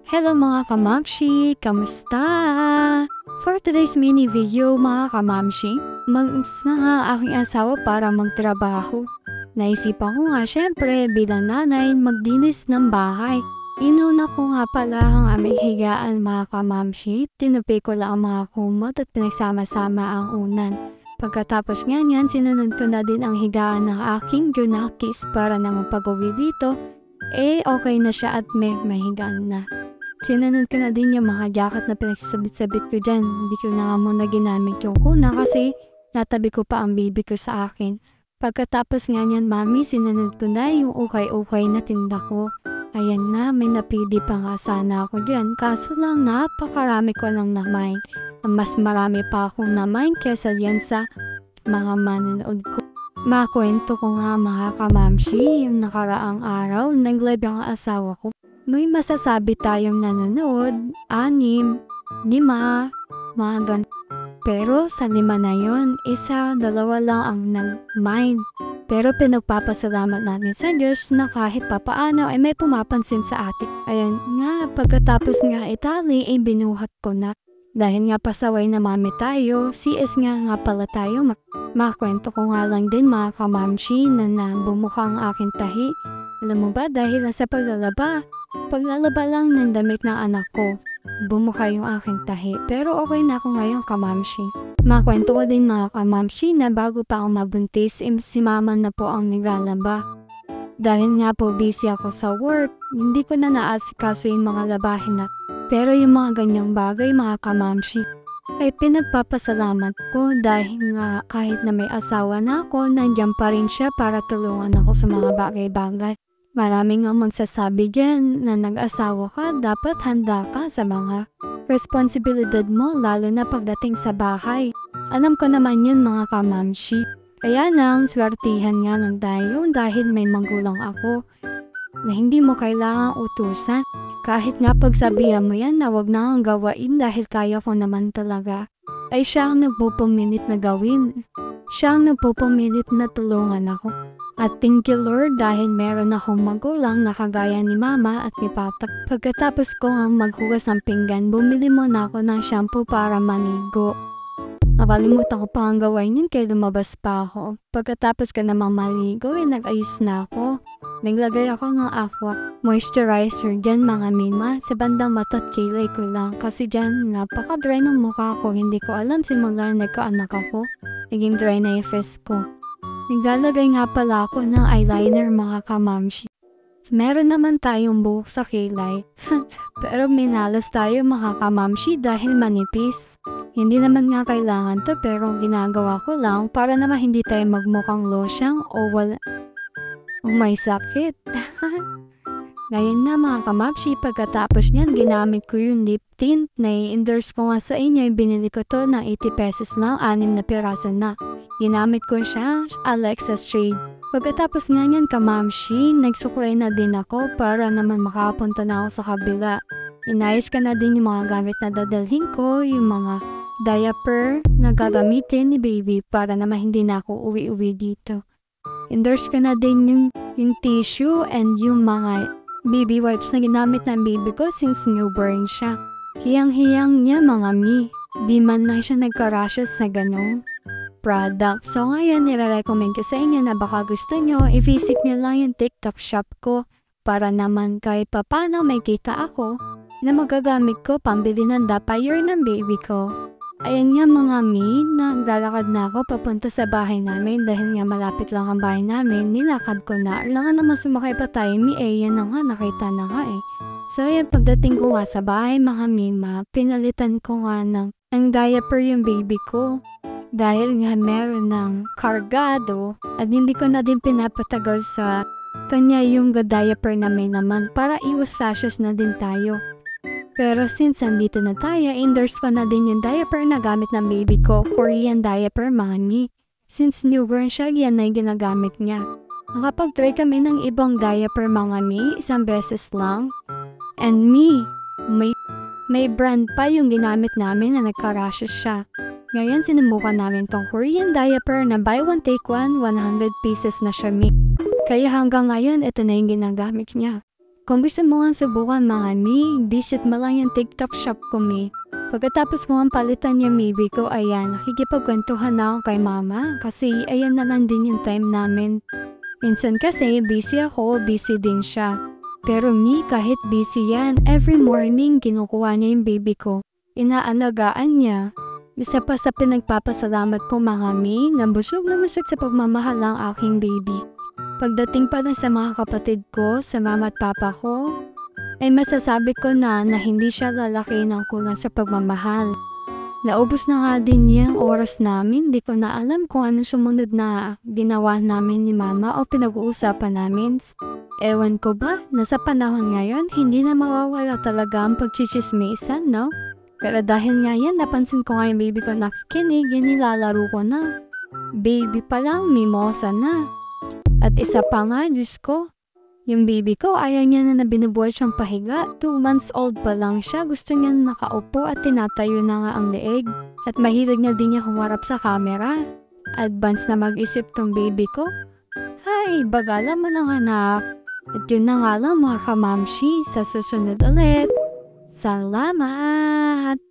Hello mga kamamshi! Kamusta? For today's mini video mga kamamshi, mag-is na nga aking asawa para magtrabaho. Naisipan ko nga syempre bilang nanay magdinis ng bahay. Inuna ko nga pala ang aming higaan mga kamamshi. Tinupi ko lang ang mga kumot at pinagsama-sama ang unan. Pagkatapos nga niyan, sinunod ko na din ang higaan ng aking junakis para naman pag-uwi dito. Okay na siya at may mahigaan na. Sinunod ko na din yung mga jacket na pinagsabit-sabit ko dyan. Hindi ko na nga muna ginamit yung kuna kasi natabi ko pa ang baby ko sa akin. Pagkatapos nga niyan mami, sinunod ko na yung ukay-ukay na tinda ko. Ayan na, may napili pa nga sana ako dyan. Kaso lang napakarami ko lang namain. Mas marami pa akong namain kesa yan sa mga manonood ko. Makwento ko nga mga kamamshi, yung nakaraang araw, nag-live ang asawa ko. May masasabi tayong nanonood, 6, 5, mga ganun. Pero sa 5 na yun, 1, 2 lang ang nag-mind. Pero pinagpapasalamat natin sa Diyos na kahit papaano ay may pumapansin sa atin. Ayan nga, pagkatapos nga itali ay binuhat ko na. Dahil nga pasaway na mami tayo, CS nga pala tayo. Makwento ko nga lang din mga kamamshi na bumuka ang aking tahi. Alam mo ba dahil sa paglalaba lang ng damit ng anak ko, bumuka yung aking tahi. Pero okay na ako ngayon kamamshi. Makwento ko din mga kamamshi na bago pa ako mabuntis, si mama na po ang naglalaba. Dahil nga po busy ako sa work, hindi ko na naasikaso yung mga labahin na. Pero yung mga ganyang bagay mga kamamshi, ay pinagpapasalamat ko dahil nga kahit na may asawa na ako, nandiyan pa rin siya para tulungan ako sa mga bagay-bagay. Maraming ang magsasabi dyan na nag-asawa ka, dapat handa ka sa mga responsibilidad mo lalo na pagdating sa bahay. Alam ko naman yun mga kamamshi. Kaya nang swertihan nga lang tayo dahil may magulang ako na hindi mo kailangang utusan. Kahit nga pagsabihan mo yan na wag na ang gawain dahil kaya ko naman talaga, ay siya ang nagpupumilit na gawin. Siya ang nagpupumilit na tulungan ako. At thank you Lord dahil meron akong magulang na kagaya ni Mama at ni Papa. Pagkatapos ko ang maghugas ng pinggan, bumili muna ako ng shampoo para manigo. Nakalimutan ko pa ang gawain yun kaya lumabas pa ako. Pagkatapos ko namang maligo, nag-ayos na ako. Naglagay ako ng aqua moisturizer dyan mga mima sa bandang mata at kilay ko lang. Kasi dyan napaka-dry ng mukha ko. Hindi ko alam simula nagkaanak ako. Naging dry na yung face ko. Naglalagay nga pala ako ng eyeliner mga kamamshi. Meron naman tayong buhok sa kilay. Pero minalas tayo mga kamamshi dahil manipis. Hindi naman nga kailangan to pero ginagawa ko lang para naman hindi tayo magmukhang losyang o may sakit. Ngayon na mga kamapshi, pagkatapos niyan ginamit ko yung lip tint na i-endorse ko nga sa inyo. Binili ko to ng 80 pesos lang, 6 na piraso na. Ginamit ko siya, Alexa shade. Pagkatapos nga niyan kamamshi, nagsuklay na din ako para naman makapunta na ako sa kabila. Inayos ka na din yung mga gamit na dadalhin ko, yung mga diaper na gagamitin ni baby para naman hindi na ako uwi-uwi dito. Endorse ko na din yung tissue and yung mga baby wipes na ginamit ng baby ko since newborn siya. Hiyang-hiyang niya mga mi. Di man na siya nagka-rashes sa ganong product. So ngayon, nire-recommend ko sa inyo na baka gusto nyo, i-visit nyo lang yung TikTok shop ko para naman kahit papano may kita ako na magagamit ko pambili ng diaper ng baby ko. Ayan nga mga mi, naglalakad na ako papunta sa bahay namin dahil nga malapit lang ang bahay namin, nilakad ko na. Alangan naman sumakay pa tayo mi, yan na nga, nakita na nga eh. So yan, pagdating ko nga sa bahay mga mima, pinalitan ko nga ng diaper yung baby ko. Dahil nga meron ng kargado at hindi ko na din pinapatagal sa kanya yung diaper namin naman para iwas rashes na din tayo. Pero since andito na tayo, endorse ko na din yung diaper na gamit ng baby ko, Korean diaper mami. Since newborn siya, yan na yung ginagamit niya. Nakapag-try kami ng ibang diaper mga mi, 1 beses lang. And may brand pa yung ginamit namin na nagka-rashes siya. Ngayon sinubukan namin tong Korean diaper na buy one take one, 100 pieces na siya mi. Kaya hanggang ngayon, ito na yung ginagamit niya. Kung gusto mo nga subukan mga mi, visit mo lang yung TikTok shop ko mi. Pagkatapos ko ang palitan yung baby ko, ayan, nakikipagkwentuhan na ako kay mama kasi ayan na lang din yung time namin. Minsan kasi busy ako, busy din siya. Pero mi, kahit busy yan, every morning kinukuha niya yung baby ko. Inaalagaan niya. Isa pa sa pinagpapasalamat ko mga mi, nabusog na busog sa pagmamahal ng aking baby. Pagdating pa lang sa mga kapatid ko, sa mama at papa ko, ay masasabi ko na hindi siya lalaki ng kulang sa pagmamahal. Naubos na nga din yung oras namin, di ko na alam kung ano sumunod na ginawa namin ni mama o pinag-uusapan namin. Ewan ko ba, nasa panahon ngayon, hindi na mawawala talaga ang pagchichismisan, no? Pero dahil nga yan, napansin ko nga yung baby ko nakikinig, yan nilalaro ko na. Baby pa lang, mimosa na. At isa pa nga, Diyos ko, yung baby ko, ayaw niya na binubuhat siyang pahiga. 2 months old pa lang siya. Gusto niya na nakaupo at tinatayo na nga ang leeg. At mahilig na din niya humarap sa camera. Advance na mag-isip tong baby ko. Hay, bagala mo ng anak. At yun na nga lang mga kamamshi. Sa susunod ulit. Salamat!